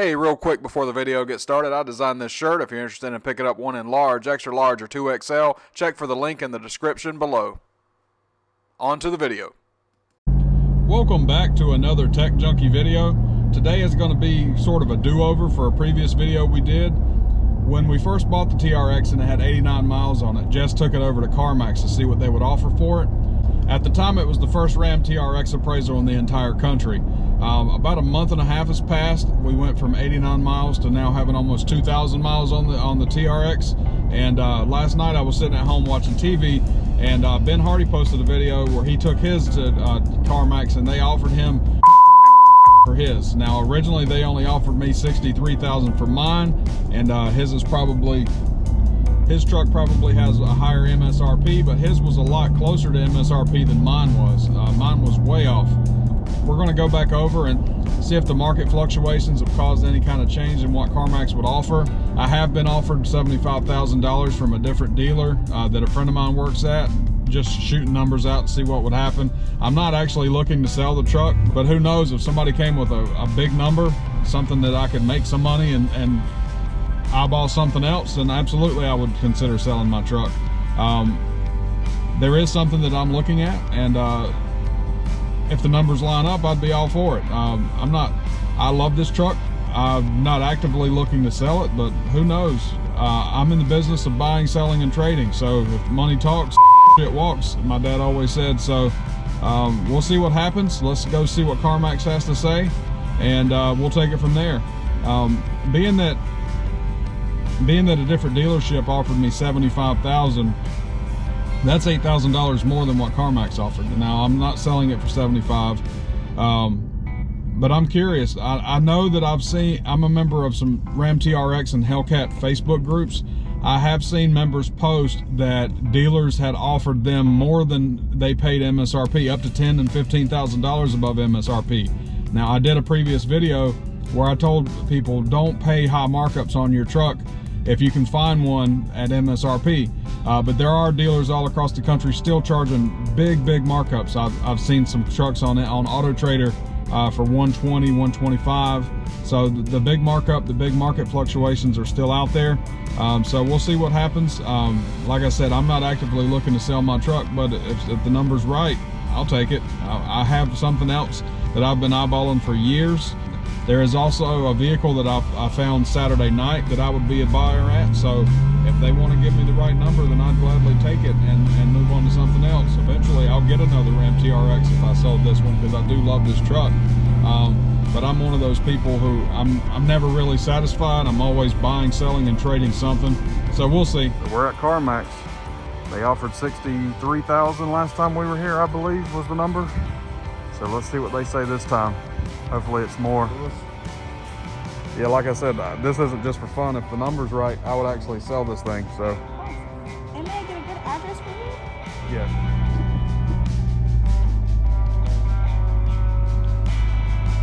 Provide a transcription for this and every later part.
Hey, real quick before the video gets started, I designed this shirt. If you're interested in picking up one in large, extra large, or 2XL, check for the link in the description below. On to the video. Welcome back to another Tech Junkie video. Today is going to be sort of a do-over for a previous video we did. When we first bought the TRX and it had 89 miles on it, Jess took it over to CarMax to see what they would offer for it. At the time, it was the first Ram TRX appraisal in the entire country. About a month and a half has passed. We went from 89 miles to now having almost 2,000 miles on the TRX. And last night I was sitting at home watching TV, and Ben Hardy posted a video where he took his to CarMax, and they offered him for his. Now originally they only offered me $63,000 for mine, and his truck probably has a higher MSRP, but his was a lot closer to MSRP than mine was. Mine was way off. We're going to go back over and see if the market fluctuations have caused any kind of change in what CarMax would offer. I have been offered $75,000 from a different dealer that a friend of mine works at, just shooting numbers out to see what would happen. I'm not actually looking to sell the truck, but who knows, if somebody came with a big number, something that I could make some money and eyeball something else, then absolutely I would consider selling my truck. There is something that I'm looking at, and if the numbers line up, I'd be all for it. I love this truck. I'm not actively looking to sell it, but who knows? I'm in the business of buying, selling, and trading. So if money talks, shit walks, my dad always said. So we'll see what happens. Let's go see what CarMax has to say, and we'll take it from there. Being that a different dealership offered me $75,000, that's $8,000 more than what CarMax offered. Now, I'm not selling it for $75,000, but I'm curious. I know that I'm a member of some Ram TRX and Hellcat Facebook groups. I have seen members post that dealers had offered them more than they paid MSRP, up to $10,000 and $15,000 above MSRP. Now, I did a previous video where I told people, don't pay high markups on your truck if you can find one at MSRP. But there are dealers all across the country still charging big markups. I've seen some trucks on Auto Trader for 120, 125. So the big markup, the big market fluctuations are still out there. So we'll see what happens. Like I said, I'm not actively looking to sell my truck, but if the number's right, I'll take it. I have something else that I've been eyeballing for years. There is also a vehicle that I found Saturday night that I would be a buyer at. So if they want to give me the right number, then I'd gladly take it and move on to something else. Eventually I'll get another Ram TRX if I sold this one, because I do love this truck. But I'm one of those people who I'm never really satisfied. I'm always buying, selling, and trading something. So we'll see. We're at CarMax. They offered $63,000 last time we were here, I believe was the number. So let's see what they say this time. Hopefully it's more. Yeah, like I said, this isn't just for fun. If the number's right, I would actually sell this thing. So. And may I get a good address for you? Yeah.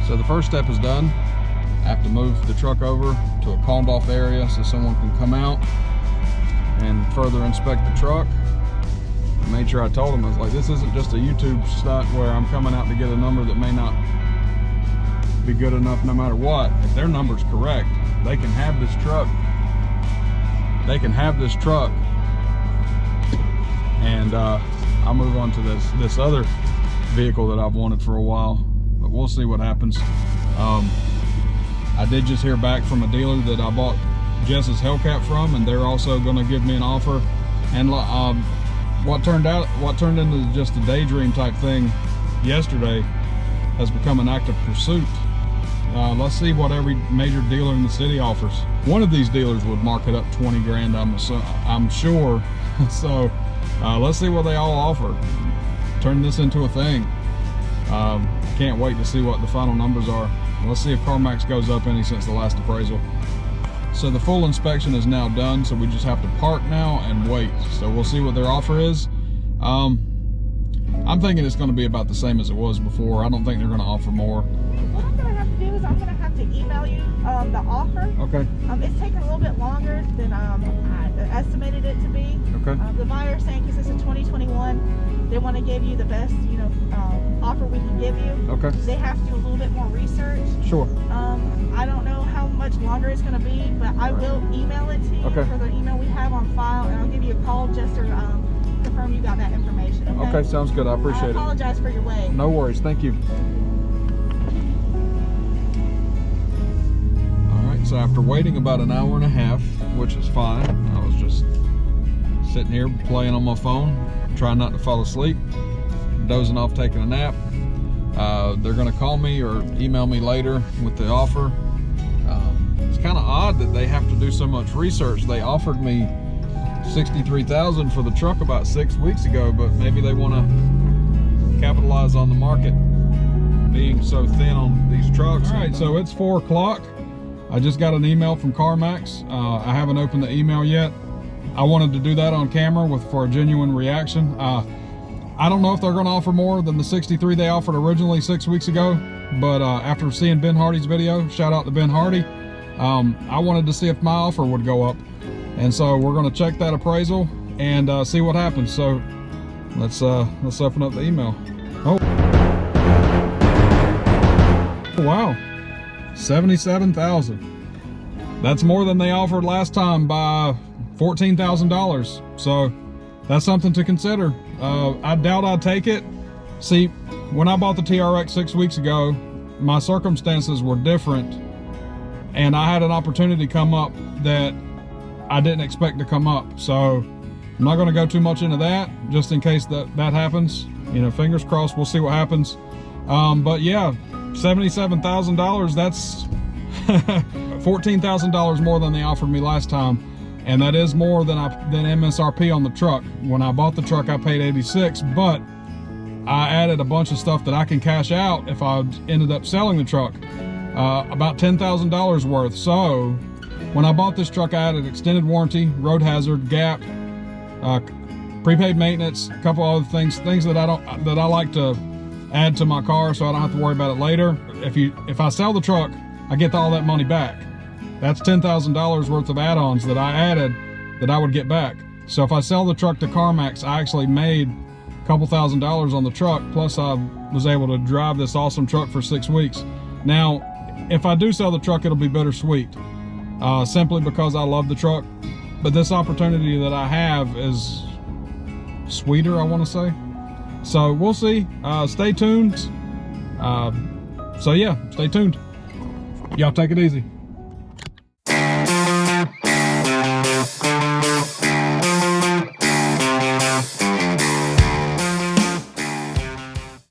So the first step is done. I have to move the truck over to a called off area so someone can come out and further inspect the truck. I made sure I told them, I was like, this isn't just a YouTube stunt where I'm coming out to get a number that may not be good enough no matter what. If their number's correct, they can have this truck. They can have this truck, and I'll move on to this other vehicle that I've wanted for a while, but we'll see what happens. I did just hear back from a dealer that I bought Jess's Hellcat from, and they're also going to give me an offer. And what turned into just a daydream type thing yesterday has become an active pursuit. Let's see what every major dealer in the city offers. One of these dealers would mark it up 20 grand, I'm sure. So let's see what they all offer. Turn this into a thing. Can't wait to see what the final numbers are. Let's see if CarMax goes up any since the last appraisal. So the full inspection is now done, so we just have to park now and wait. So we'll see what their offer is. I'm thinking it's going to be about the same as it was before. I don't think they're going to offer more. What I'm going to have to do is I'm going to have to email you the offer. Okay. It's taking a little bit longer than I estimated it to be. Okay. The buyer is saying because it's a 2021, they want to give you the best, offer we can give you. Okay. They have to do a little bit more research. Sure. I don't know how much longer it's going to be, but I will email it to you Okay. for the email we have on file, and I'll give you a call just to confirm you got that information. Okay. Okay, sounds good. I appreciate I it. apologize for your wait. No worries. Thank you. All right. So after waiting about an hour and a half, which is fine, I was just sitting here playing on my phone, trying not to fall asleep, dozing off, taking a nap. They're gonna call me or email me later with the offer. It's kind of odd that they have to do so much research. They offered me $63,000 for the truck about 6 weeks ago, but maybe they want to capitalize on the market being so thin on these trucks. All right, so it's 4 o'clock. I just got an email from CarMax. I haven't opened the email yet. I wanted to do that on camera for a genuine reaction. I don't know if they're going to offer more than the 63 they offered originally 6 weeks ago, but after seeing Ben Hardy's video, shout out to Ben Hardy, I wanted to see if my offer would go up. And so we're going to check that appraisal and see what happens. So let's open up the email. Oh, wow, $77,000. That's more than they offered last time by $14,000. So that's something to consider. I doubt I'd take it. See, when I bought the TRX 6 weeks ago, my circumstances were different, and I had an opportunity come up that I didn't expect to come up. So I'm not going to go too much into that, just in case that happens. You know, fingers crossed. We'll see what happens. But yeah, $77,000. That's $14,000 more than they offered me last time, and that is more than MSRP on the truck. When I bought the truck, I paid $86,000, but I added a bunch of stuff that I can cash out if I ended up selling the truck, about $10,000 worth. So when I bought this truck, I added extended warranty, road hazard, gap, prepaid maintenance, a couple other things that I like to add to my car, so I don't have to worry about it later. If I sell the truck, I get all that money back. That's $10,000 worth of add-ons that I added that I would get back. So if I sell the truck to CarMax, I actually made a couple $1,000s on the truck, plus I was able to drive this awesome truck for 6 weeks. Now, if I do sell the truck, it'll be bittersweet, simply because I love the truck. But this opportunity that I have is sweeter, I want to say. So we'll see. Stay tuned. So yeah, stay tuned. Y'all take it easy.